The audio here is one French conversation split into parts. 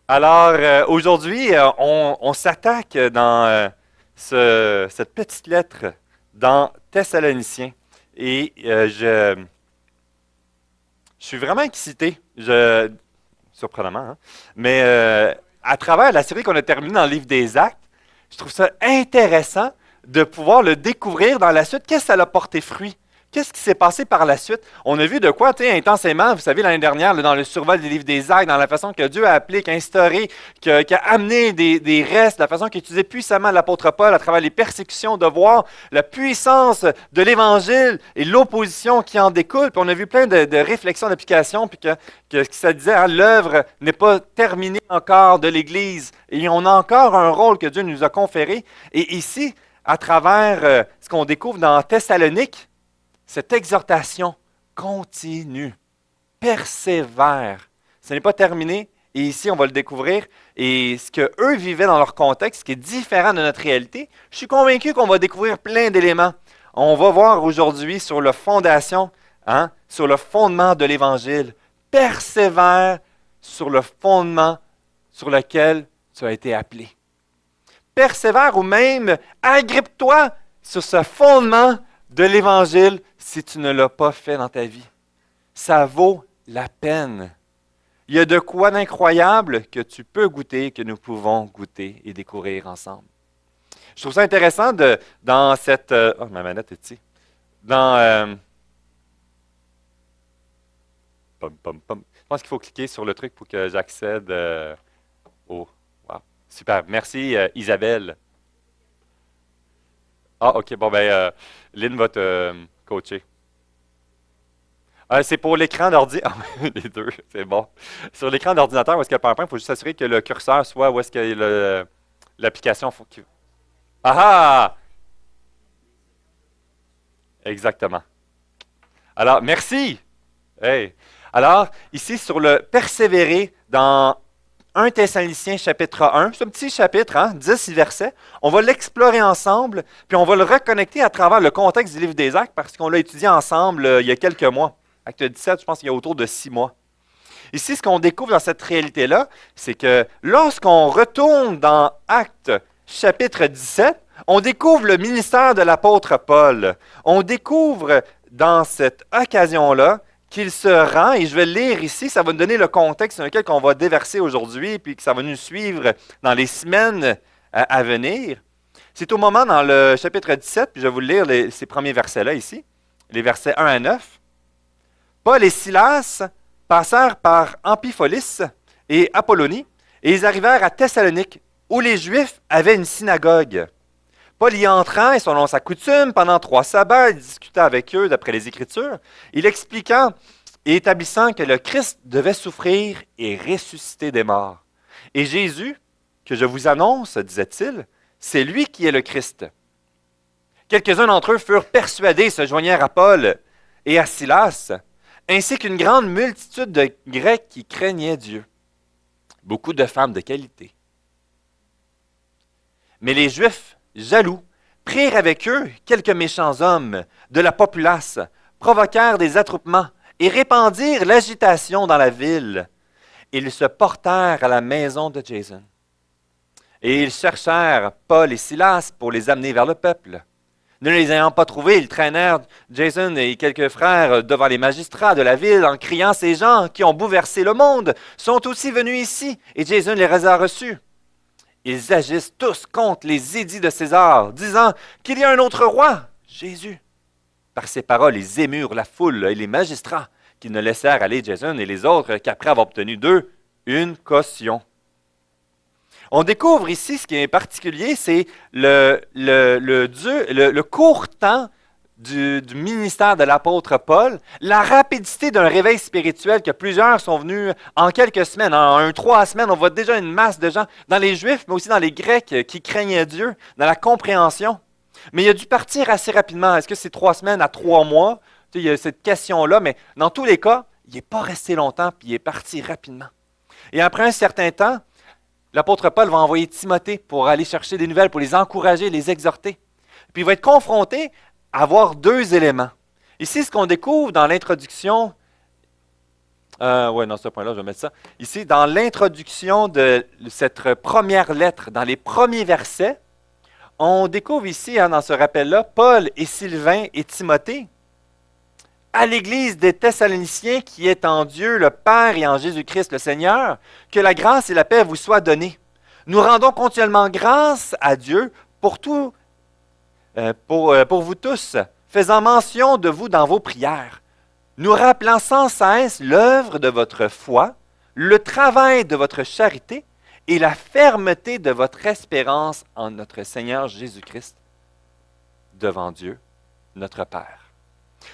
Alors, aujourd'hui, on s'attaque dans cette petite lettre dans Thessaloniciens. Et je suis vraiment excité, surprenamment, hein? Mais à travers la série qu'on a terminée dans le livre des Actes, je trouve ça intéressant de pouvoir le découvrir dans la suite. Qu'est-ce que ça a porté fruit? Qu'est-ce qui s'est passé par la suite? On a vu de quoi, tu sais, intensément, vous savez, l'année dernière, là, dans le survol des livres des Actes, dans la façon que Dieu a appelé, qu'a instauré, qu'a amené des restes, la façon qu'il utilisait puissamment l'apôtre Paul à travers les persécutions, de voir la puissance de l'Évangile et l'opposition qui en découle. Puis on a vu plein de réflexions, d'applications, puis que ça disait, hein, l'œuvre n'est pas terminée encore de l'Église, et on a encore un rôle que Dieu nous a conféré. Et ici, à travers ce qu'on découvre dans Thessalonique, cette exhortation continue, persévère. Ce n'est pas terminé, et ici, on va le découvrir. Et ce qu'eux vivaient dans leur contexte, ce qui est différent de notre réalité, je suis convaincu qu'on va découvrir plein d'éléments. On va voir aujourd'hui sur la fondation, hein, sur le fondement de l'Évangile. Persévère sur le fondement sur lequel tu as été appelé. Persévère ou même agrippe-toi sur ce fondement de l'Évangile si tu ne l'as pas fait dans ta vie. Ça vaut la peine. Il y a de quoi d'incroyable que tu peux goûter, que nous pouvons goûter et découvrir ensemble. Je trouve ça intéressant dans cette... oh, ma manette est ici. Dans... Je pense qu'il faut cliquer sur le truc pour que j'accède au... Wow. Super. Merci, Isabelle. Ah, OK. Bon, ben, Lynn va te coacher. C'est pour l'écran d'ordi. Ah, les deux, c'est bon. Sur l'écran d'ordinateur, où est-ce qu'il y a le PowerPoint, il faut juste s'assurer que le curseur soit où est-ce que l'application. Ah ah! Exactement. Alors, merci. Hey. Alors, ici, sur le persévérer dans 1 Thessaloniciens chapitre 1, c'est un petit chapitre, hein, 10 versets. On va l'explorer ensemble, puis on va le reconnecter à travers le contexte du livre des Actes, parce qu'on l'a étudié ensemble il y a quelques mois. Acte 17, je pense qu'il y a autour de 6 mois. Ici, ce qu'on découvre dans cette réalité-là, c'est que lorsqu'on retourne dans Acte chapitre 17, on découvre le ministère de l'apôtre Paul. On découvre dans cette occasion-là qu'il se rend, et je vais le lire ici, ça va nous donner le contexte dans lequel on va déverser aujourd'hui, puis que ça va nous suivre dans les semaines à venir. C'est au moment dans le chapitre 17, puis je vais vous lire ces premiers versets-là ici, les versets 1 à 9. Paul et Silas passèrent par Amphipolis et Apollonie, et ils arrivèrent à Thessalonique, où les Juifs avaient une synagogue. Paul y entrant, et selon sa coutume, pendant 3 sabbats, il discuta avec eux d'après les Écritures, il expliquant et établissant que le Christ devait souffrir et ressusciter des morts. Et Jésus, que je vous annonce, disait-il, c'est lui qui est le Christ. Quelques-uns d'entre eux furent persuadés, se joignèrent à Paul et à Silas, ainsi qu'une grande multitude de Grecs qui craignaient Dieu. Beaucoup de femmes de qualité. Mais les Juifs, jaloux, prirent avec eux quelques méchants hommes de la populace, provoquèrent des attroupements et répandirent l'agitation dans la ville. Ils se portèrent à la maison de Jason. Et ils cherchèrent Paul et Silas pour les amener vers le peuple. Ne les ayant pas trouvés, ils traînèrent Jason et quelques frères devant les magistrats de la ville en criant « Ces gens qui ont bouleversé le monde sont aussi venus ici, et Jason les a reçus. » Ils agissent tous contre les édits de César, disant qu'il y a un autre roi, Jésus. Par ces paroles, ils émurent la foule et les magistrats, qui ne laissèrent aller Jason et les autres qu'après avoir obtenu d'eux une caution. On découvre ici, ce qui est particulier, c'est le court temps du ministère de l'apôtre Paul, la rapidité d'un réveil spirituel que plusieurs sont venus en quelques semaines, en 3 semaines, on voit déjà une masse de gens, dans les Juifs, mais aussi dans les Grecs qui craignaient Dieu, dans la compréhension. Mais il a dû partir assez rapidement. Est-ce que c'est 3 semaines à 3 mois? Tu sais, il y a cette question-là, mais dans tous les cas, il n'est pas resté longtemps, puis il est parti rapidement. Et après un certain temps, l'apôtre Paul va envoyer Timothée pour aller chercher des nouvelles, pour les encourager, les exhorter. Puis il va être confronté à voir 2 éléments. Ici, ce qu'on découvre dans l'introduction Oui, dans ce point-là, je vais mettre ça. Ici, dans l'introduction de cette première lettre, dans les premiers versets, on découvre ici, dans ce rappel-là, Paul et Sylvain et Timothée, à l'Église des Thessaloniciens qui est en Dieu le Père et en Jésus-Christ le Seigneur, que la grâce et la paix vous soient données. Nous rendons continuellement grâce à Dieu pour tout, pour vous tous, faisant mention de vous dans vos prières, nous rappelant sans cesse l'œuvre de votre foi, le travail de votre charité et la fermeté de votre espérance en notre Seigneur Jésus-Christ devant Dieu, notre Père.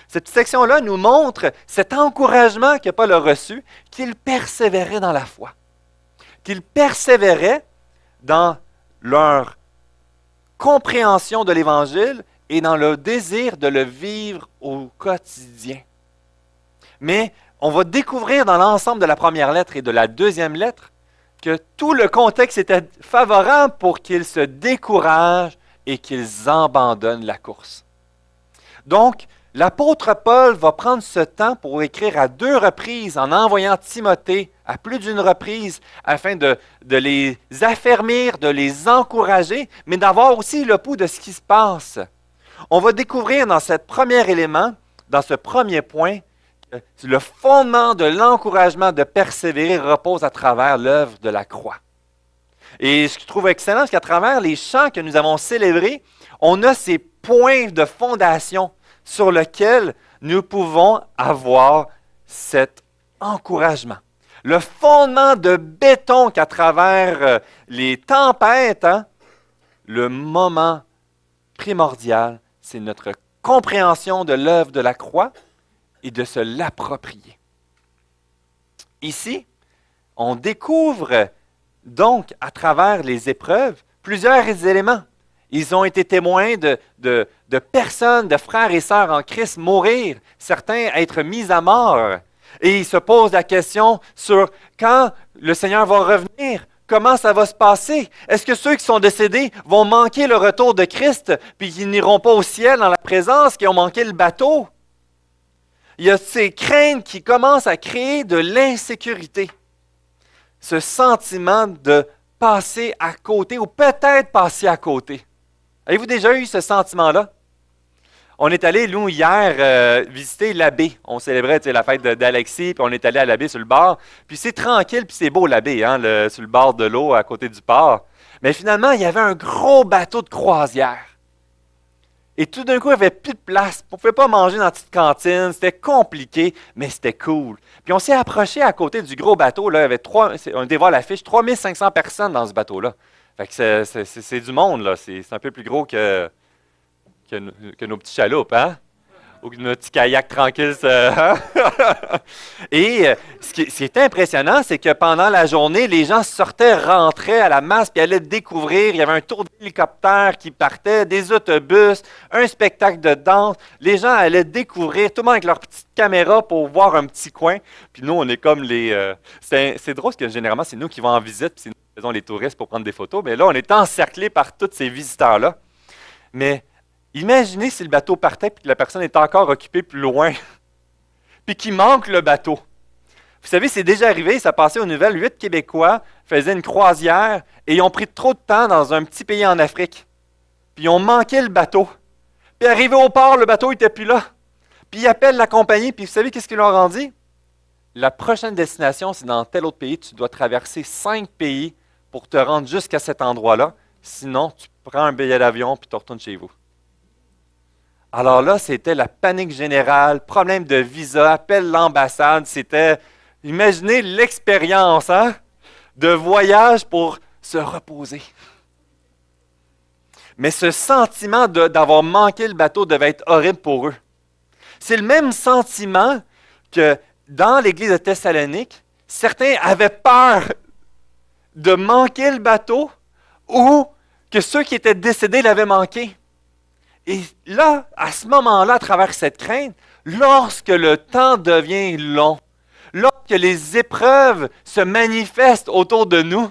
Cette section-là nous montre cet encouragement que Paul a reçu, qu'il persévérait dans la foi, qu'il persévérait dans leur compréhension de l'Évangile et dans le désir de le vivre au quotidien. Mais on va découvrir dans l'ensemble de la première lettre et de la deuxième lettre que tout le contexte était favorable pour qu'ils se découragent et qu'ils abandonnent la course. Donc, l'apôtre Paul va prendre ce temps pour écrire à 2 reprises en envoyant Timothée à plus d'une reprise afin de les affermir, de les encourager, mais d'avoir aussi le pouls de ce qui se passe. On va découvrir dans ce premier élément, dans ce premier point, que le fondement de l'encouragement de persévérer repose à travers l'œuvre de la croix. Et ce que je trouve excellent, c'est qu'à travers les chants que nous avons célébrés, on a ces points de fondation sur lesquels nous pouvons avoir cet encouragement. Le fondement de béton qu'à travers les tempêtes, le moment primordial, c'est notre compréhension de l'œuvre de la croix et de se l'approprier. Ici, on découvre donc à travers les épreuves plusieurs éléments. Ils ont été témoins de personnes, de frères et sœurs en Christ mourir, certains être mis à mort. Et ils se posent la question sur quand le Seigneur va revenir, comment ça va se passer? Est-ce que ceux qui sont décédés vont manquer le retour de Christ, puis qu'ils n'iront pas au ciel dans la présence, qui ont manqué le bateau? Il y a ces craintes qui commencent à créer de l'insécurité. Ce sentiment de passer à côté, ou peut-être passer à côté. Avez-vous déjà eu ce sentiment-là? On est allé, nous, hier, visiter l'abbé. On célébrait la fête d'Alexis, puis on est allé à l'abbé sur le bord. Puis c'est tranquille, puis c'est beau l'abbé, sur le bord de l'eau, à côté du port. Mais finalement, il y avait un gros bateau de croisière. Et tout d'un coup, il n'y avait plus de place. On ne pouvait pas manger dans la petite cantine. C'était compliqué, mais c'était cool. Puis on s'est approché à côté du gros bateau. Là, il y avait on était voir l'affiche, 3500 personnes dans ce bateau-là. Fait que c'est du monde, là. C'est un peu plus gros que nos petits chaloupes, hein? Ou que nos petits kayaks tranquilles. Et ce qui est impressionnant, c'est que pendant la journée, les gens sortaient, rentraient à la masse, puis allaient découvrir. Il y avait un tour d'hélicoptère qui partait, des autobus, un spectacle de danse. Les gens allaient découvrir, tout le monde avec leur petite caméra pour voir un petit coin. Puis nous, on est comme les... c'est drôle parce que généralement, c'est nous qui vont en visite, puis c'est nous qui faisons les touristes pour prendre des photos. Mais là, on est encerclés par tous ces visiteurs-là. Mais imaginez si le bateau partait et que la personne est encore occupée plus loin, puis qu'il manque le bateau. Vous savez, c'est déjà arrivé, ça passait aux nouvelles, 8 Québécois faisaient une croisière et ils ont pris trop de temps dans un petit pays en Afrique. Puis ils ont manqué le bateau. Puis arrivé au port, le bateau n'était plus là. Puis ils appellent la compagnie, puis vous savez qu'est-ce qu'ils leur ont dit? La prochaine destination, c'est dans tel autre pays, tu dois traverser 5 pays pour te rendre jusqu'à cet endroit-là. Sinon, tu prends un billet d'avion puis tu retournes chez vous. Alors là, c'était la panique générale, problème de visa, appel l'ambassade, c'était, imaginez l'expérience de voyage pour se reposer. Mais ce sentiment d'avoir manqué le bateau devait être horrible pour eux. C'est le même sentiment que dans l'église de Thessalonique, certains avaient peur de manquer le bateau ou que ceux qui étaient décédés l'avaient manqué. Et là, à ce moment-là, à travers cette crainte, lorsque le temps devient long, lorsque les épreuves se manifestent autour de nous,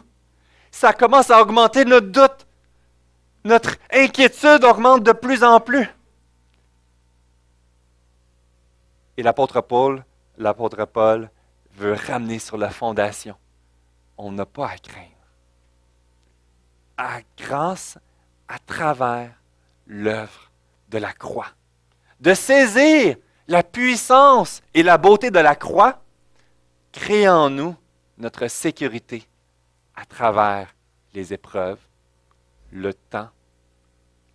ça commence à augmenter notre doute. Notre inquiétude augmente de plus en plus. Et l'apôtre Paul veut ramener sur la fondation. On n'a pas à craindre. Grâce à travers l'œuvre de la croix. De saisir la puissance et la beauté de la croix, crée en nous notre sécurité à travers les épreuves, le temps,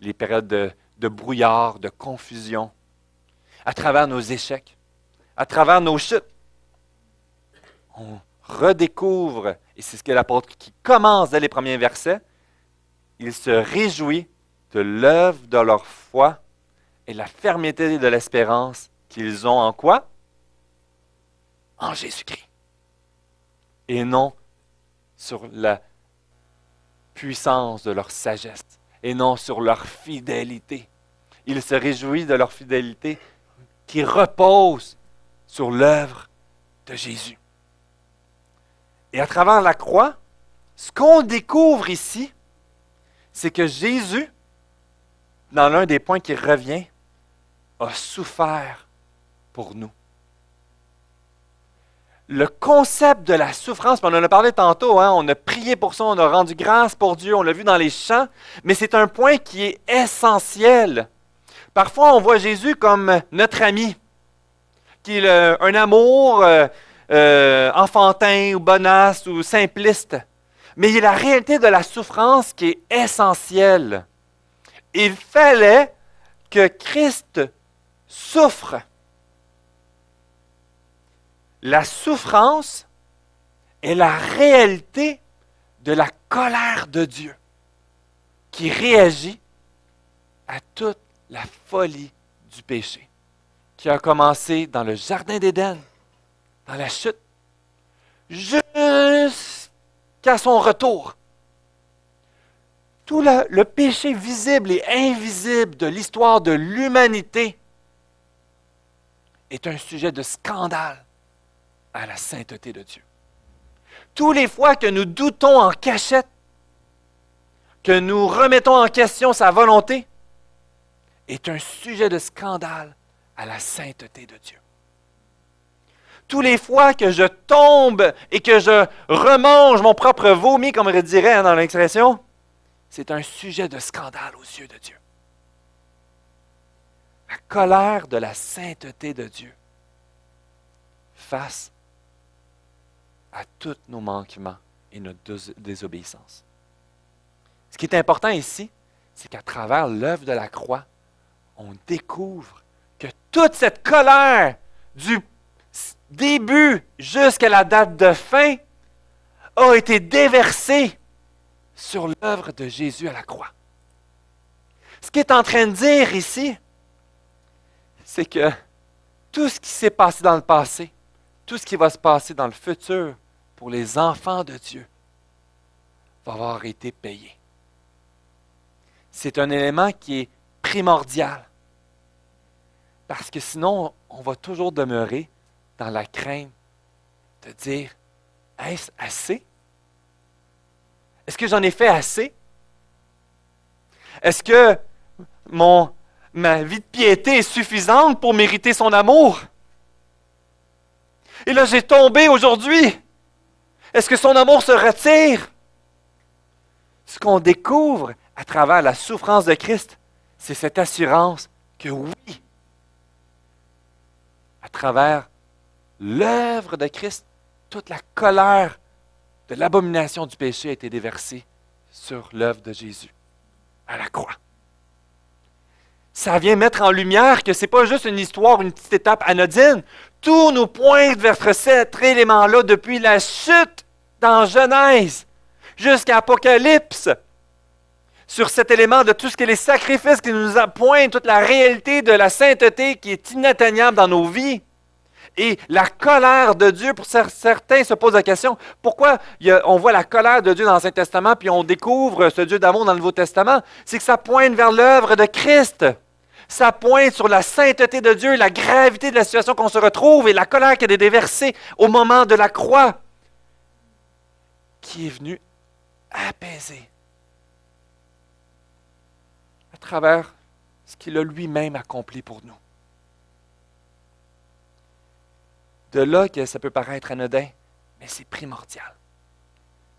les périodes de brouillard, de confusion, à travers nos échecs, à travers nos chutes. On redécouvre, et c'est ce que l'apôtre qui commence dès les premiers versets, il se réjouit de l'œuvre de leur foi et la fermeté de l'espérance qu'ils ont en quoi? En Jésus-Christ. Et non sur la puissance de leur sagesse, et non sur leur fidélité. Il se réjouit de leur fidélité qui repose sur l'œuvre de Jésus. Et à travers la croix, ce qu'on découvre ici, c'est que Jésus, dans l'un des points qui revient, a souffert pour nous. Le concept de la souffrance, on en a parlé tantôt, on a prié pour ça, on a rendu grâce pour Dieu, on l'a vu dans les chants, mais c'est un point qui est essentiel. Parfois, on voit Jésus comme notre ami, qui est un amour enfantin ou bonasse ou simpliste. Mais il y a la réalité de la souffrance qui est essentielle. Il fallait que Christ souffre. La souffrance est la réalité de la colère de Dieu qui réagit à toute la folie du péché qui a commencé dans le Jardin d'Éden, dans la chute, jusqu'à son retour. Tout le péché visible et invisible de l'histoire de l'humanité est un sujet de scandale à la sainteté de Dieu. Tous les fois que nous doutons en cachette, que nous remettons en question sa volonté, est un sujet de scandale à la sainteté de Dieu. Tous les fois que je tombe et que je remange mon propre vomi, comme on le dirait dans l'expression, c'est un sujet de scandale aux yeux de Dieu. La colère de la sainteté de Dieu face à tous nos manquements et notre désobéissance. Ce qui est important ici, c'est qu'à travers l'œuvre de la croix, on découvre que toute cette colère du début jusqu'à la date de fin a été déversée sur l'œuvre de Jésus à la croix. Ce qu'il est en train de dire ici, c'est que tout ce qui s'est passé dans le passé, tout ce qui va se passer dans le futur pour les enfants de Dieu va avoir été payé. C'est un élément qui est primordial. Parce que sinon, on va toujours demeurer dans la crainte de dire, est-ce assez? Est-ce que j'en ai fait assez? Est-ce que ma vie de piété est suffisante pour mériter son amour? Et là, j'ai tombé aujourd'hui. Est-ce que son amour se retire? Ce qu'on découvre à travers la souffrance de Christ, c'est cette assurance que oui, à travers l'œuvre de Christ, toute la colère de l'abomination du péché a été déversée sur l'œuvre de Jésus à la croix. Ça vient mettre en lumière que ce n'est pas juste une histoire, une petite étape anodine. Tout nous pointe vers cet élément-là depuis la chute dans Genèse jusqu'à Apocalypse. Sur cet élément de tout ce que les sacrifices qui nous pointent, toute la réalité de la sainteté qui est inatteignable dans nos vies. Et la colère de Dieu, pour certains se posent la question, pourquoi on voit la colère de Dieu dans l'Ancien Testament puis on découvre ce Dieu d'amour dans le Nouveau Testament? C'est que ça pointe vers l'œuvre de Christ. Ça pointe sur la sainteté de Dieu, la gravité de la situation qu'on se retrouve et la colère qui a été déversée au moment de la croix, qui est venue apaiser à travers ce qu'il a lui-même accompli pour nous. De là que ça peut paraître anodin, mais c'est primordial.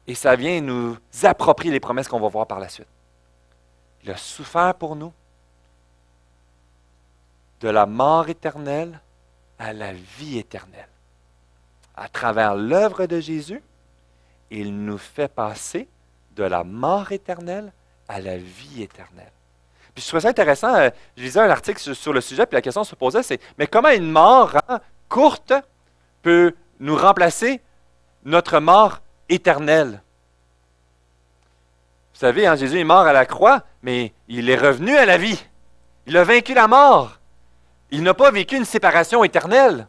Et ça vient nous approprier les promesses qu'on va voir par la suite. Il a souffert pour nous, de la mort éternelle à la vie éternelle. À travers l'œuvre de Jésus, il nous fait passer de la mort éternelle à la vie éternelle. Puis je trouvais ça intéressant, je lisais un article sur le sujet, puis la question se posait, c'est, mais comment une mort courte peut nous remplacer notre mort éternelle? Vous savez, Jésus est mort à la croix, mais il est revenu à la vie. Il a vaincu la mort. Il n'a pas vécu une séparation éternelle.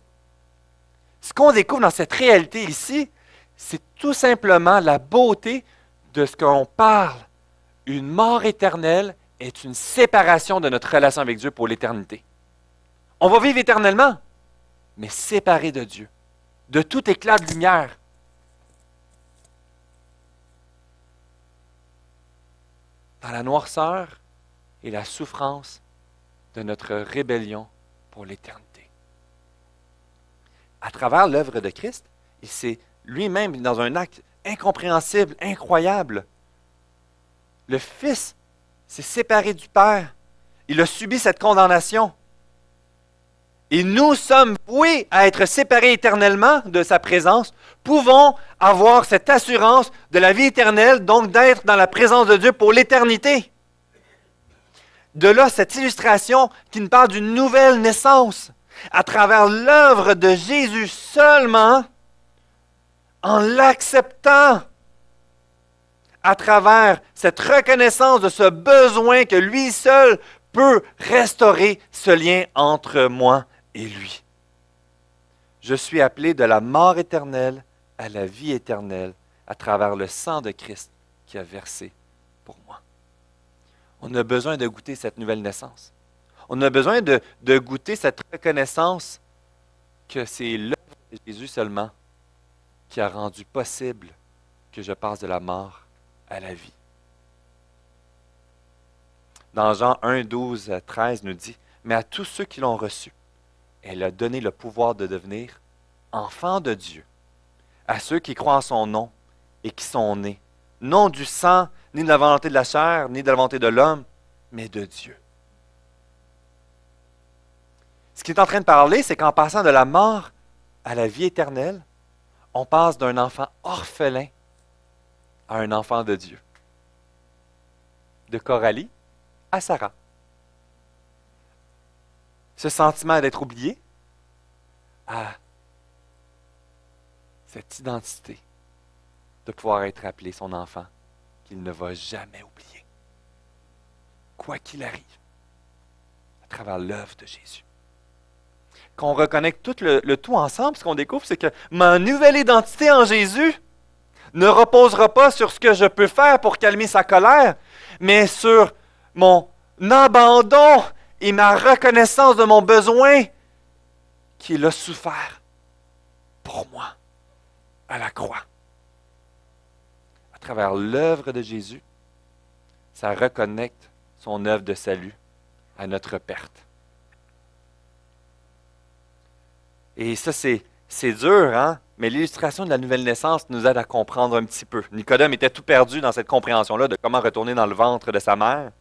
Ce qu'on découvre dans cette réalité ici, c'est tout simplement la beauté de ce qu'on parle. Une mort éternelle est une séparation de notre relation avec Dieu pour l'éternité. On va vivre éternellement, mais séparés de Dieu, de tout éclat de lumière. Dans la noirceur et la souffrance de notre rébellion pour l'éternité. À travers l'œuvre de Christ, il s'est lui-même, dans un acte incompréhensible, incroyable, le Fils s'est séparé du Père. Il a subi cette condamnation. Et nous sommes voués à être séparés éternellement de sa présence, pouvons avoir cette assurance de la vie éternelle, donc d'être dans la présence de Dieu pour l'éternité. De là, cette illustration qui nous parle d'une nouvelle naissance, à travers l'œuvre de Jésus seulement, en l'acceptant, à travers cette reconnaissance de ce besoin que lui seul peut restaurer ce lien entre moi et lui. Je suis appelé de la mort éternelle à la vie éternelle à travers le sang de Christ qui a versé pour moi. On a besoin de goûter cette nouvelle naissance. On a besoin de goûter cette reconnaissance que c'est l'œuvre de Jésus seulement qui a rendu possible que je passe de la mort à la vie. Dans Jean 1, 12, 13 nous dit, « Mais à tous ceux qui l'ont reçu, elle a donné le pouvoir de devenir enfants de Dieu, à ceux qui croient en son nom et qui sont nés, non du sang, ni de la volonté de la chair, ni de la volonté de l'homme, mais de Dieu. » Ce qu'il est en train de parler, c'est qu'en passant de la mort à la vie éternelle, on passe d'un enfant orphelin à un enfant de Dieu. De Coralie à Sarah. Ce sentiment d'être oublié à cette identité de pouvoir être appelé son enfant qu'il ne va jamais oublier. Quoi qu'il arrive, à travers l'œuvre de Jésus. Qu'on reconnecte tout le tout ensemble, ce qu'on découvre, c'est que ma nouvelle identité en Jésus ne reposera pas sur ce que je peux faire pour calmer sa colère, mais sur mon abandon et ma reconnaissance de mon besoin qu'il a souffert pour moi à la croix. À travers l'œuvre de Jésus, ça reconnecte son œuvre de salut à notre perte. Et ça, c'est dur, hein? Mais l'illustration de la nouvelle naissance nous aide à comprendre un petit peu. Nicodème était tout perdu dans cette compréhension-là de comment retourner dans le ventre de sa mère.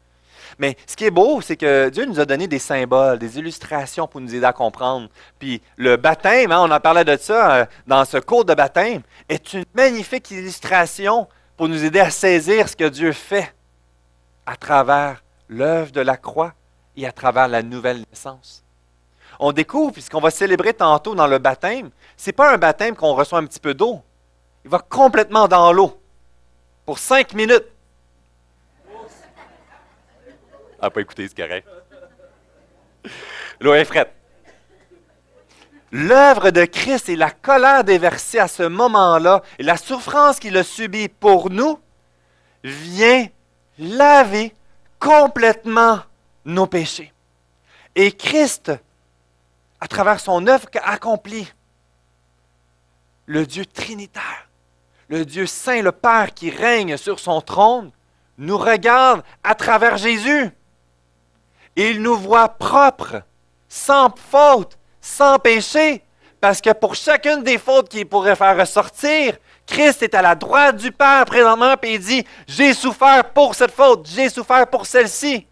Mais ce qui est beau, c'est que Dieu nous a donné des symboles, des illustrations pour nous aider à comprendre. Puis le baptême, hein, on en parlait de ça dans ce cours de baptême, est une magnifique illustration pour nous aider à saisir ce que Dieu fait à travers l'œuvre de la croix et à travers la nouvelle naissance. On découvre, puis ce qu'on va célébrer tantôt dans le baptême, ce n'est pas un baptême qu'on reçoit un petit peu d'eau. Il va complètement dans l'eau pour 5 minutes. Ah, pas écouté, c'est correct. L'eau est frette. L'œuvre de Christ et la colère déversée à ce moment-là et la souffrance qu'il a subie pour nous vient laver complètement nos péchés. Et Christ, à travers son œuvre accomplie, le Dieu trinitaire, le Dieu saint, le Père qui règne sur son trône, nous regarde à travers Jésus. Et il nous voit propres, sans faute, sans péché, Parce que pour chacune des fautes qu'il pourrait faire ressortir, Christ est à la droite du Père présentement, puis il dit, j'ai souffert pour cette faute, j'ai souffert pour celle-ci.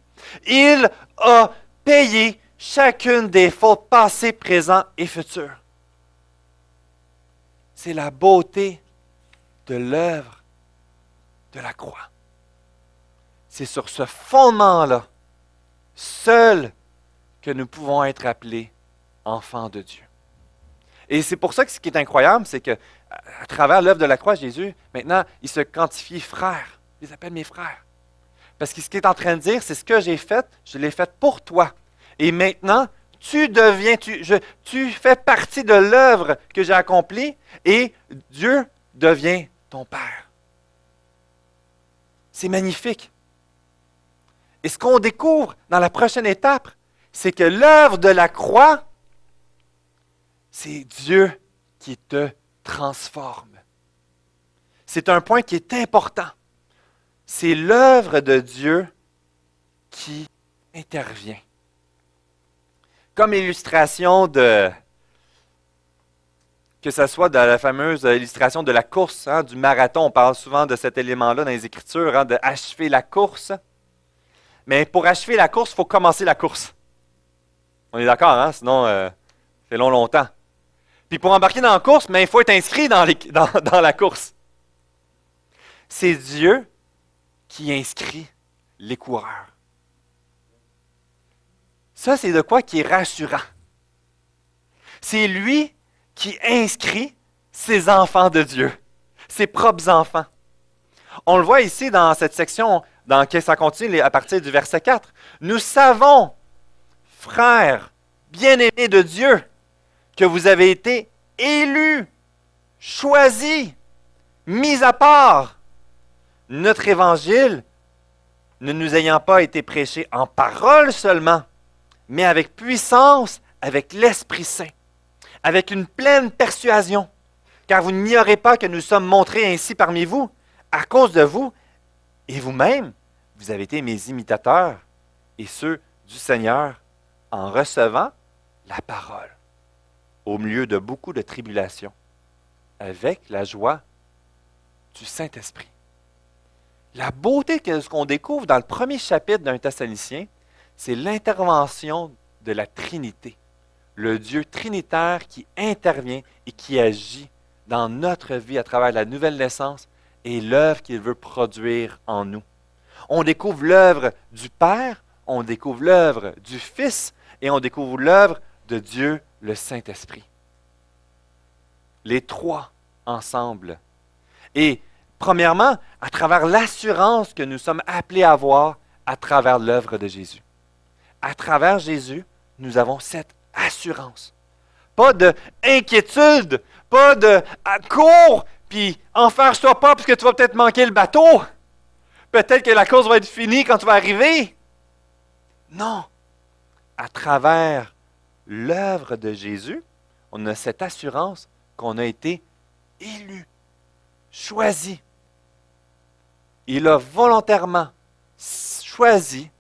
Il a payé chacune des fautes passées, présentes et futures. C'est la beauté de l'œuvre de la croix. C'est sur ce fondement-là, seul, que nous pouvons être appelés enfants de Dieu. Et c'est pour ça que ce qui est incroyable, c'est que à travers l'œuvre de la croix, Jésus, maintenant, il se quantifie frère. Il les appelle mes frères. Parce que ce qu'il est en train de dire, c'est ce que j'ai fait, je l'ai fait pour toi. Et maintenant, tu fais partie de l'œuvre que j'ai accomplie et Dieu devient ton Père. C'est magnifique. Et ce qu'on découvre dans la prochaine étape, c'est que l'œuvre de la croix, c'est Dieu qui te transforme. C'est un point qui est important. C'est l'œuvre de Dieu qui intervient. Comme illustration que ce soit de la fameuse illustration de la course, du marathon, on parle souvent de cet élément-là dans les Écritures, de achever la course. Mais pour achever la course, il faut commencer la course. On est d'accord, sinon, ça fait longtemps. Puis pour embarquer dans la course, il faut être inscrit dans la course. C'est Dieu qui inscrit les coureurs. Ça, c'est de quoi qui est rassurant. C'est lui qui inscrit ses enfants de Dieu, ses propres enfants. On le voit ici dans cette section, ça continue à partir du verset 4. Nous savons, frères, bien-aimés de Dieu, que vous avez été élus, choisis, mis à part. Notre évangile, ne nous ayant pas été prêché en parole seulement, mais avec puissance, avec l'Esprit Saint, avec une pleine persuasion, car vous n'ignorez pas que nous sommes montrés ainsi parmi vous, à cause de vous, et vous-même, vous avez été mes imitateurs et ceux du Seigneur en recevant la parole, au milieu de beaucoup de tribulations, avec la joie du Saint-Esprit. La beauté de ce qu'on découvre dans le premier chapitre d'un Thessaloniciens, c'est l'intervention de la Trinité, le Dieu trinitaire qui intervient et qui agit dans notre vie à travers la nouvelle naissance et l'œuvre qu'il veut produire en nous. On découvre l'œuvre du Père, on découvre l'œuvre du Fils et on découvre l'œuvre de Dieu, le Saint-Esprit. Les trois ensemble. Et premièrement, à travers l'assurance que nous sommes appelés à avoir à travers l'œuvre de Jésus. À travers Jésus, nous avons cette assurance. Pas d'inquiétude, pas de cours, puis enferme-toi pas parce que tu vas peut-être manquer le bateau. Peut-être que la course va être finie quand tu vas arriver. Non. À travers l'œuvre de Jésus, on a cette assurance qu'on a été élu, choisi. Il a volontairement choisi,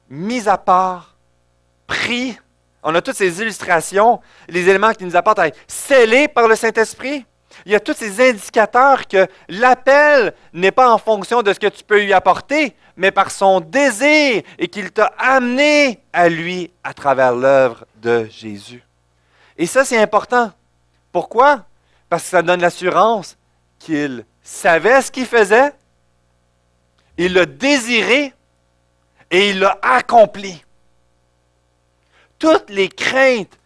mis à part, pris. On a toutes ces illustrations, les éléments qui nous apportent à être scellés par le Saint-Esprit. Il y a tous ces indicateurs que l'appel n'est pas en fonction de ce que tu peux lui apporter, mais par son désir et qu'il t'a amené à lui à travers l'œuvre de Jésus. Et ça, c'est important. Pourquoi? Parce que ça donne l'assurance qu'il savait ce qu'il faisait, il l'a désiré et il l'a accompli. Toutes les craintes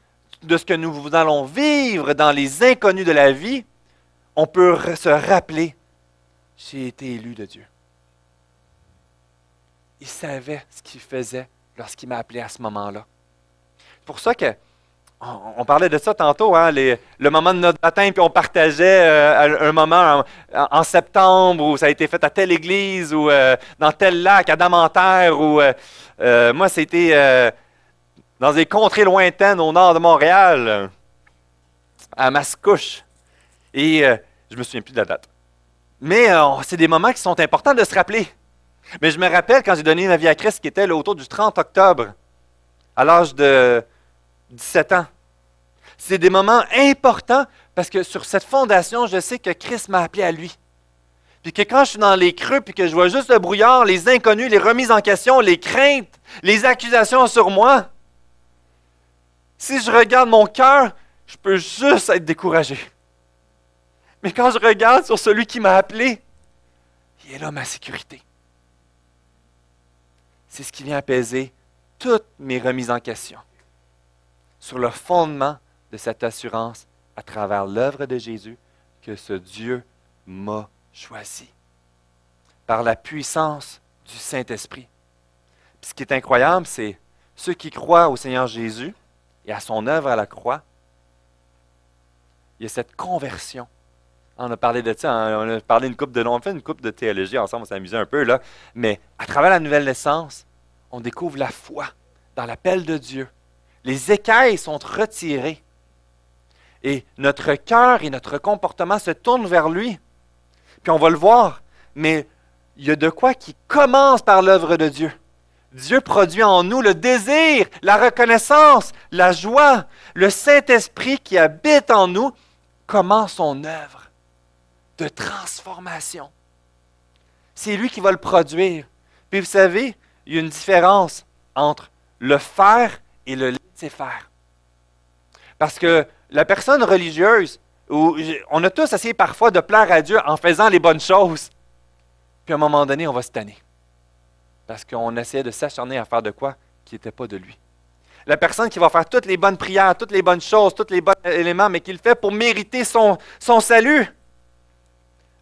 de ce que nous allons vivre dans les inconnus de la vie, on peut se rappeler, j'ai été élu de Dieu. Il savait ce qu'il faisait lorsqu'il m'a appelé à ce moment-là. C'est pour ça que on parlait de ça tantôt, le moment de notre baptême, puis on partageait un moment en septembre où ça a été fait à telle église ou dans tel lac, à Damanterre, ou moi, c'était dans des contrées lointaines au nord de Montréal, à Mascouche. Et je me souviens plus de la date. Mais c'est des moments qui sont importants de se rappeler. Mais je me rappelle quand j'ai donné ma vie à Christ, qui était autour du 30 octobre, à l'âge de 17 ans. C'est des moments importants parce que sur cette fondation, je sais que Christ m'a appelé à lui. Puis que quand je suis dans les creux, puis que je vois juste le brouillard, les inconnus, les remises en question, les craintes, les accusations sur moi, si je regarde mon cœur, je peux juste être découragé. Mais quand je regarde sur celui qui m'a appelé, il est là ma sécurité. C'est ce qui vient apaiser toutes mes remises en question sur le fondement de cette assurance à travers l'œuvre de Jésus que ce Dieu m'a choisi par la puissance du Saint-Esprit. Puis ce qui est incroyable, c'est ceux qui croient au Seigneur Jésus et à son œuvre à la croix, il y a cette conversion. On a parlé de ça, on a parlé on a fait une couple de théologie ensemble, on s'est amusé un peu là, mais à travers la nouvelle naissance, on découvre la foi dans l'appel de Dieu. Les écailles sont retirées et notre cœur et notre comportement se tournent vers lui. Puis on va le voir, mais il y a de quoi qui commence par l'œuvre de Dieu. Dieu produit en nous le désir, la reconnaissance, la joie. Le Saint-Esprit qui habite en nous commence son œuvre de transformation. C'est lui qui va le produire. Puis vous savez, il y a une différence entre le faire et le laisser faire. Parce que la personne religieuse, on a tous essayé parfois de plaire à Dieu en faisant les bonnes choses. Puis à un moment donné, on va se tanner. Parce qu'on essayait de s'acharner à faire de quoi qui n'était pas de lui. La personne qui va faire toutes les bonnes prières, toutes les bonnes choses, tous les bons éléments, mais qui le fait pour mériter son salut.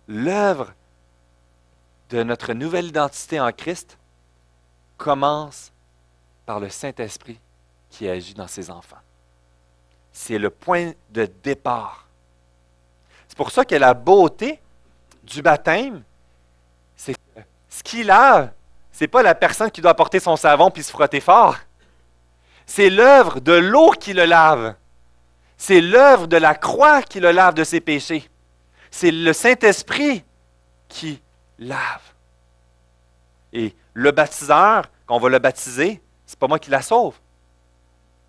L'œuvre de notre nouvelle identité en Christ commence par le Saint-Esprit qui agit dans ses enfants. C'est le point de départ. C'est pour ça que la beauté du baptême, c'est que ce qui lave, ce n'est pas la personne qui doit apporter son savon puis se frotter fort. C'est l'œuvre de l'eau qui le lave. C'est l'œuvre de la croix qui le lave de ses péchés. C'est le Saint-Esprit qui lave. Et le baptiseur, quand on va le baptiser, ce n'est pas moi qui la sauve.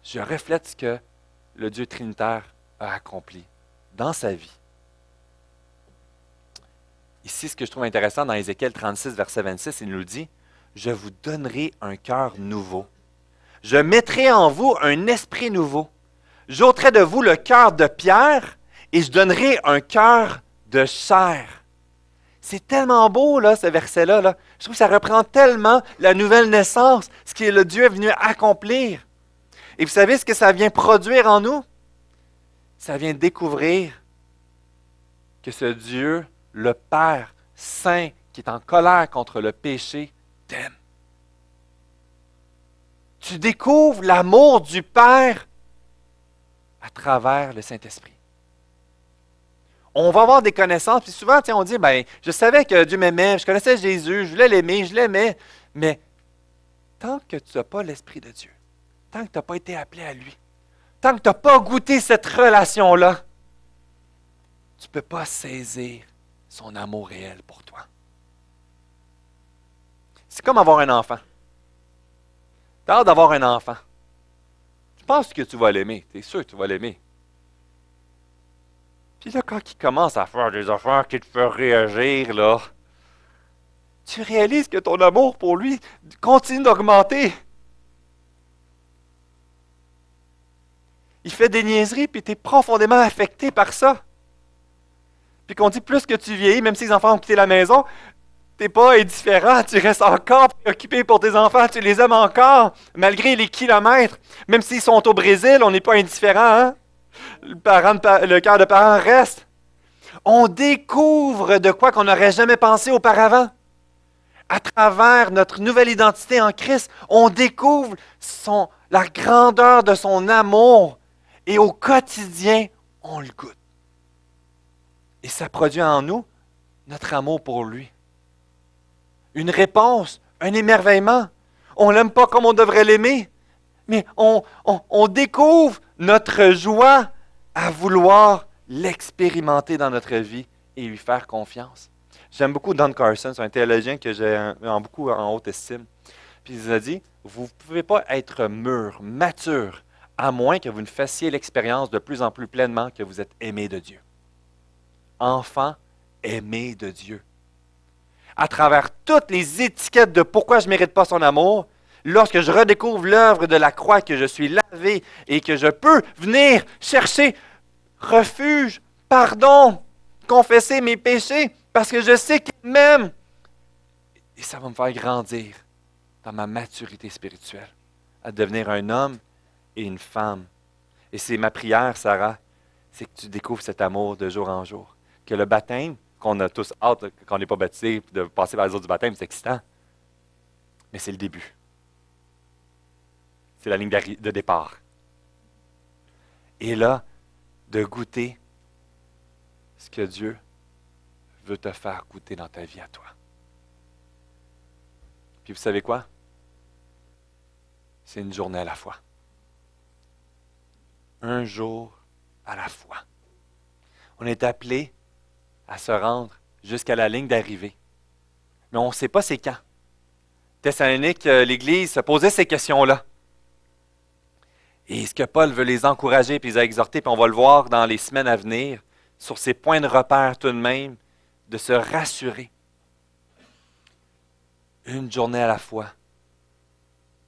Je reflète ce que le Dieu Trinitaire a accompli dans sa vie. Ici, ce que je trouve intéressant dans Ézéchiel 36, verset 26, il nous dit « Je vous donnerai un cœur nouveau. Je mettrai en vous un esprit nouveau. J'ôterai de vous le cœur de pierre et je donnerai un cœur de chair. » C'est tellement beau, là, ce verset-là. Là. Je trouve que ça reprend tellement la nouvelle naissance, ce que le Dieu est venu accomplir. Et vous savez ce que ça vient produire en nous? Ça vient découvrir que ce Dieu, le Père saint, qui est en colère contre le péché, t'aime. Tu découvres l'amour du Père à travers le Saint-Esprit. On va avoir des connaissances, puis souvent, on dit, je savais que Dieu m'aimait, je connaissais Jésus, je voulais l'aimer, je l'aimais, mais tant que tu n'as pas l'Esprit de Dieu, tant que tu n'as pas été appelé à lui, tant que tu n'as pas goûté cette relation-là, tu ne peux pas saisir son amour réel pour toi. C'est comme avoir un enfant. Tu as hâte d'avoir un enfant. Tu penses que tu vas l'aimer, tu es sûr que tu vas l'aimer. Puis là, quand il commence à faire des affaires qui te font réagir, là, tu réalises que ton amour pour lui continue d'augmenter. Il fait des niaiseries, puis tu es profondément affecté par ça. Puis qu'on dit plus que tu vieillis, même si les enfants ont quitté la maison, tu n'es pas indifférent, tu restes encore préoccupé pour tes enfants, tu les aimes encore, malgré les kilomètres. Même s'ils sont au Brésil, on n'est pas indifférent, hein? Le cœur de parent reste. On découvre de quoi qu'on n'aurait jamais pensé auparavant. À travers notre nouvelle identité en Christ, on découvre la grandeur de son amour et au quotidien, on le goûte. Et ça produit en nous notre amour pour lui. Une réponse, un émerveillement. On ne l'aime pas comme on devrait l'aimer, mais on découvre notre joie à vouloir l'expérimenter dans notre vie et lui faire confiance. J'aime beaucoup Don Carson, c'est un théologien que j'ai beaucoup en haute estime. Puis il a dit, vous ne pouvez pas être mûr, mature, à moins que vous ne fassiez l'expérience de plus en plus pleinement que vous êtes aimé de Dieu. Enfant aimé de Dieu. À travers toutes les étiquettes de pourquoi je ne mérite pas son amour, lorsque je redécouvre l'œuvre de la croix, que je suis lavé et que je peux venir chercher refuge, pardon, confesser mes péchés, parce que je sais qu'il m'aime. Et ça va me faire grandir dans ma maturité spirituelle, à devenir un homme et une femme. Et c'est ma prière, Sarah, c'est que tu découvres cet amour de jour en jour. Que le baptême, qu'on a tous hâte, quand on n'est pas baptisé, de passer par les autres du baptême, c'est excitant. Mais c'est le début. C'est la ligne de départ. Et là, de goûter ce que Dieu veut te faire goûter dans ta vie à toi. Puis vous savez quoi? C'est une journée à la fois. Un jour à la fois. On est appelé à se rendre jusqu'à la ligne d'arrivée. Mais on ne sait pas c'est quand. Thessalonique, l'Église se posait ces questions-là. Et ce que Paul veut les encourager, puis les exhorter, puis on va le voir dans les semaines à venir, sur ces points de repère tout de même, de se rassurer. Une journée à la fois,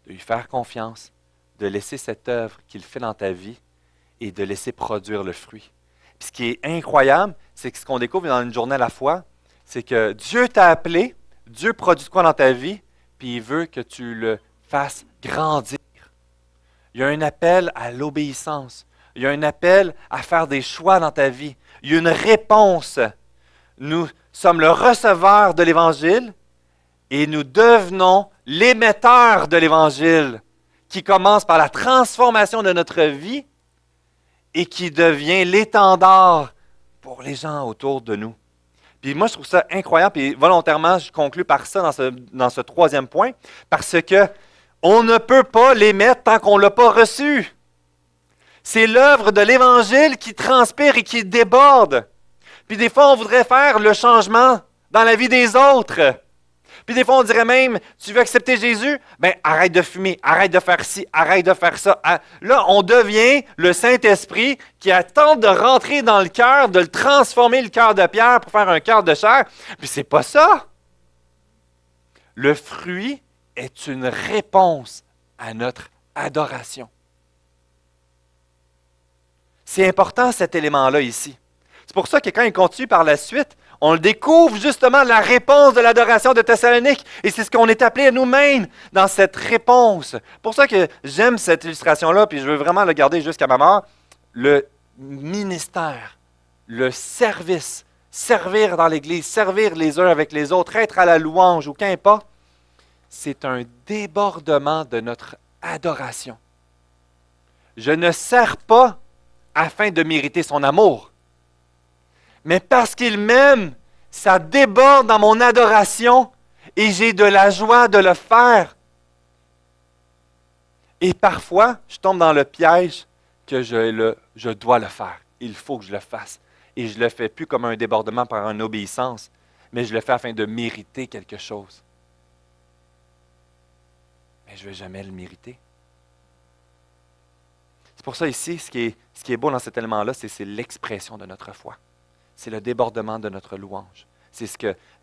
de lui faire confiance, de laisser cette œuvre qu'il fait dans ta vie et de laisser produire le fruit. Puis ce qui est incroyable, c'est que ce qu'on découvre dans une journée à la fois, c'est que Dieu t'a appelé, Dieu produit quoi dans ta vie, puis il veut que tu le fasses grandir. Il y a un appel à l'obéissance. Il y a un appel à faire des choix dans ta vie. Il y a une réponse. Nous sommes le receveur de l'Évangile et nous devenons l'émetteur de l'Évangile qui commence par la transformation de notre vie et qui devient l'étendard pour les gens autour de nous. Puis moi, je trouve ça incroyable, puis volontairement, je conclus par ça dans ce troisième point, parce que on ne peut pas l'émettre tant qu'on ne l'a pas reçu. C'est l'œuvre de l'Évangile qui transpire et qui déborde. Puis des fois, on voudrait faire le changement dans la vie des autres. Puis des fois, on dirait même, tu veux accepter Jésus? Ben arrête de fumer, arrête de faire ci, arrête de faire ça. Là, on devient le Saint-Esprit qui attend de rentrer dans le cœur, de le transformer le cœur de pierre pour faire un cœur de chair. Puis c'est pas ça. Le fruit est une réponse à notre adoration. C'est important cet élément-là ici. C'est pour ça que quand il continue par la suite, on le découvre justement la réponse de l'adoration de Thessalonique. Et c'est ce qu'on est appelé à nous-mêmes dans cette réponse. C'est pour ça que j'aime cette illustration-là, puis je veux vraiment le garder jusqu'à ma mort. Le ministère, le service, servir dans l'Église, servir les uns avec les autres, être à la louange ou qu'importe, c'est un débordement de notre adoration. Je ne sers pas afin de mériter son amour. Mais parce qu'il m'aime, ça déborde dans mon adoration et j'ai de la joie de le faire. Et parfois, je tombe dans le piège que je dois le faire. Il faut que je le fasse. Et je ne le fais plus comme un débordement par une obéissance, mais je le fais afin de mériter quelque chose. Mais je ne vais jamais le mériter. C'est pour ça ici, ce qui est beau dans cet élément-là, c'est l'expression de notre foi. C'est le débordement de notre louange.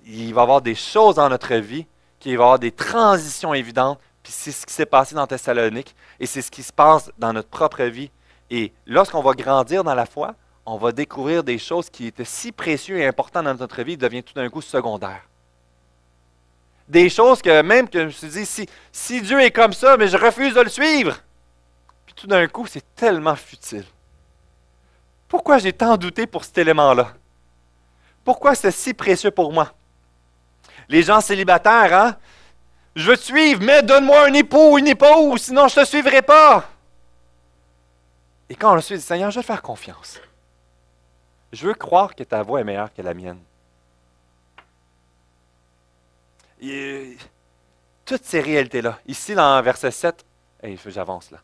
Il va y avoir des choses dans notre vie, qu'il va y avoir des transitions évidentes, puis c'est ce qui s'est passé dans Thessalonique, et c'est ce qui se passe dans notre propre vie. Et lorsqu'on va grandir dans la foi, on va découvrir des choses qui étaient si précieuses et importantes dans notre vie, deviennent tout d'un coup secondaires. Des choses que même que je me suis dit, si Dieu est comme ça, mais je refuse de le suivre. Puis tout d'un coup, c'est tellement futile. Pourquoi j'ai tant douté pour cet élément-là? Pourquoi c'est si précieux pour moi? Les gens célibataires, hein? Je veux te suivre, mais donne-moi un époux ou une épouse, sinon je ne te suivrai pas. Et quand on le suit, il dit, Seigneur, je vais te faire confiance. Je veux croire que ta voix est meilleure que la mienne. Et toutes ces réalités-là, ici dans verset 7, j'avance là.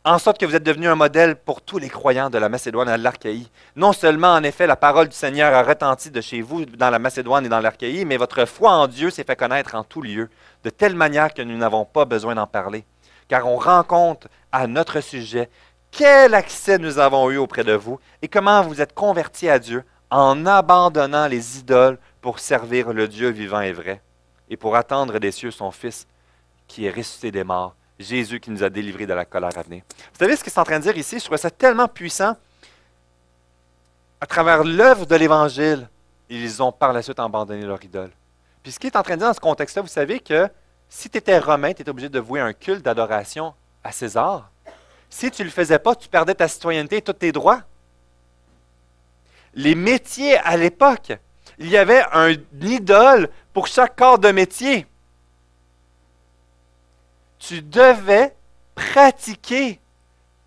En sorte que vous êtes devenus un modèle pour tous les croyants de la Macédoine et de l'Achaïe. Non seulement, en effet, la parole du Seigneur a retenti de chez vous dans la Macédoine et dans l'Achaïe, mais votre foi en Dieu s'est fait connaître en tout lieu, de telle manière que nous n'avons pas besoin d'en parler. Car on rend compte à notre sujet quel accès nous avons eu auprès de vous et comment vous êtes convertis à Dieu en abandonnant les idoles pour servir le Dieu vivant et vrai et pour attendre des cieux son Fils qui est ressuscité des morts, Jésus qui nous a délivrés de la colère à venir. Vous savez ce qu'il est en train de dire ici? Je trouve ça tellement puissant. À travers l'œuvre de l'Évangile, ils ont par la suite abandonné leur idole. Puis ce qu'il est en train de dire dans ce contexte-là, vous savez que si tu étais romain, tu étais obligé de vouer un culte d'adoration à César. Si tu ne le faisais pas, tu perdais ta citoyenneté et tous tes droits. Les métiers à l'époque, il y avait un idole pour chaque corps de métier. Tu devais pratiquer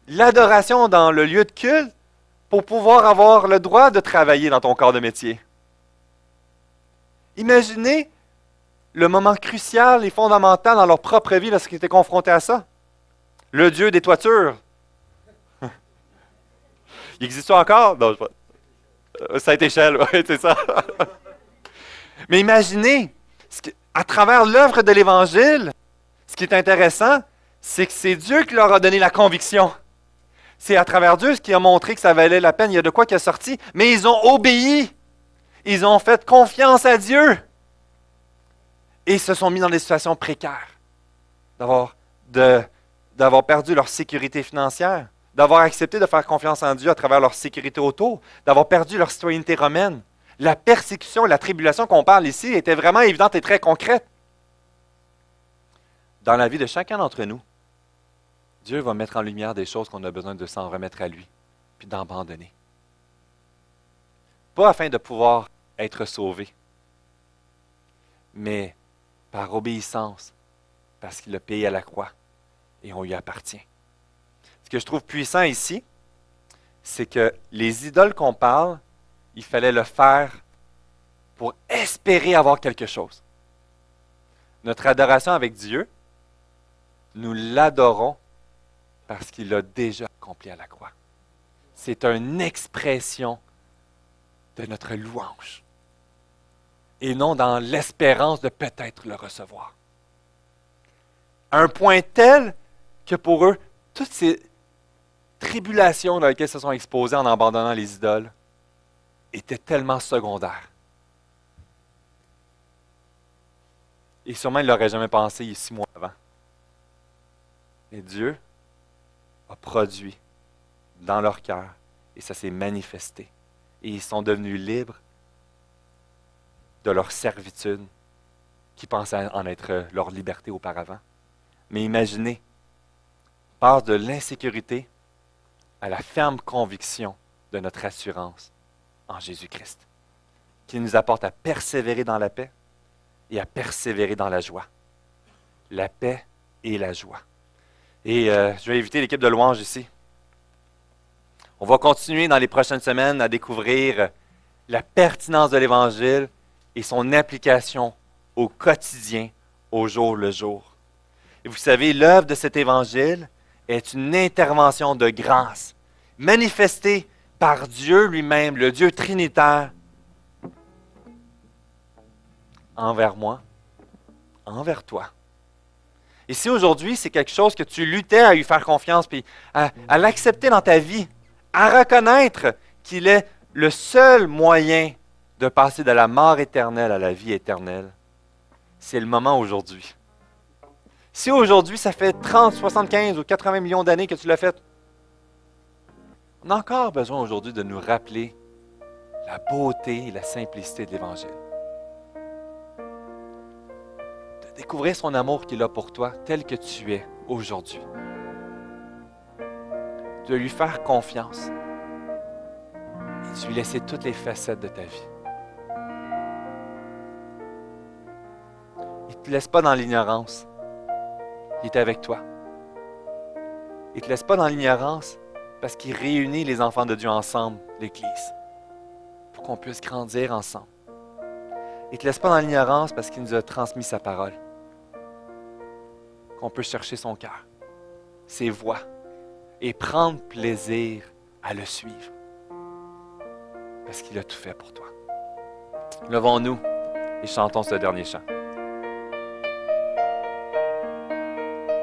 l'adoration dans le lieu de culte pour pouvoir avoir le droit de travailler dans ton corps de métier. Imaginez le moment crucial et fondamental dans leur propre vie lorsqu'ils étaient confrontés à ça. Le Dieu des toitures. Il existe encore? Non, ça a été échelle, oui, c'est ça. Mais imaginez, à travers l'œuvre de l'Évangile, ce qui est intéressant, c'est que c'est Dieu qui leur a donné la conviction. C'est à travers Dieu ce qui a montré que ça valait la peine. Il y a de quoi qui est sorti. Mais ils ont obéi. Ils ont fait confiance à Dieu. Et se sont mis dans des situations précaires. D'avoir perdu leur sécurité financière. D'avoir accepté de faire confiance en Dieu à travers leur sécurité autour. D'avoir perdu leur citoyenneté romaine. La persécution et la tribulation qu'on parle ici était vraiment évidente et très concrète. Dans la vie de chacun d'entre nous, Dieu va mettre en lumière des choses qu'on a besoin de s'en remettre à lui, puis d'abandonner. Pas afin de pouvoir être sauvé, mais par obéissance, parce qu'il a payé à la croix et on lui appartient. Ce que je trouve puissant ici, c'est que les idoles qu'on parle, il fallait le faire pour espérer avoir quelque chose. Notre adoration avec Dieu, nous l'adorons parce qu'il l'a déjà accompli à la croix. C'est une expression de notre louange et non dans l'espérance de peut-être le recevoir. À un point tel que pour eux, toutes ces tribulations dans lesquelles ils se sont exposés en abandonnant les idoles étaient tellement secondaires. Et sûrement, ils ne l'auraient jamais pensé 6 mois avant. Et Dieu a produit dans leur cœur et ça s'est manifesté. Et ils sont devenus libres de leur servitude qui pensaient en être leur liberté auparavant. Mais imaginez, passe de l'insécurité à la ferme conviction de notre assurance en Jésus-Christ, qui nous apporte à persévérer dans la paix et à persévérer dans la joie. La paix et la joie. Et je vais inviter l'équipe de louange ici. On va continuer dans les prochaines semaines à découvrir la pertinence de l'Évangile et son application au quotidien, au jour le jour. Et vous savez, l'œuvre de cet Évangile est une intervention de grâce, manifestée par Dieu lui-même, le Dieu trinitaire, envers moi, envers toi. Et si aujourd'hui, c'est quelque chose que tu luttais à lui faire confiance, puis à l'accepter dans ta vie, à reconnaître qu'il est le seul moyen de passer de la mort éternelle à la vie éternelle, c'est le moment aujourd'hui. Si aujourd'hui, ça fait 30, 75 ou 80 millions d'années que tu l'as fait, on a encore besoin aujourd'hui de nous rappeler la beauté et la simplicité de l'Évangile. De découvrir son amour qu'il a pour toi tel que tu es aujourd'hui. De lui faire confiance et de lui laisser toutes les facettes de ta vie. Il ne te laisse pas dans l'ignorance. Il est avec toi. Il ne te laisse pas dans l'ignorance parce qu'il réunit les enfants de Dieu ensemble, l'Église, pour qu'on puisse grandir ensemble. Il ne te laisse pas dans l'ignorance parce qu'il nous a transmis sa parole, qu'on peut chercher son cœur, ses voies, et prendre plaisir à le suivre, parce qu'il a tout fait pour toi. Levons-nous et chantons ce dernier chant.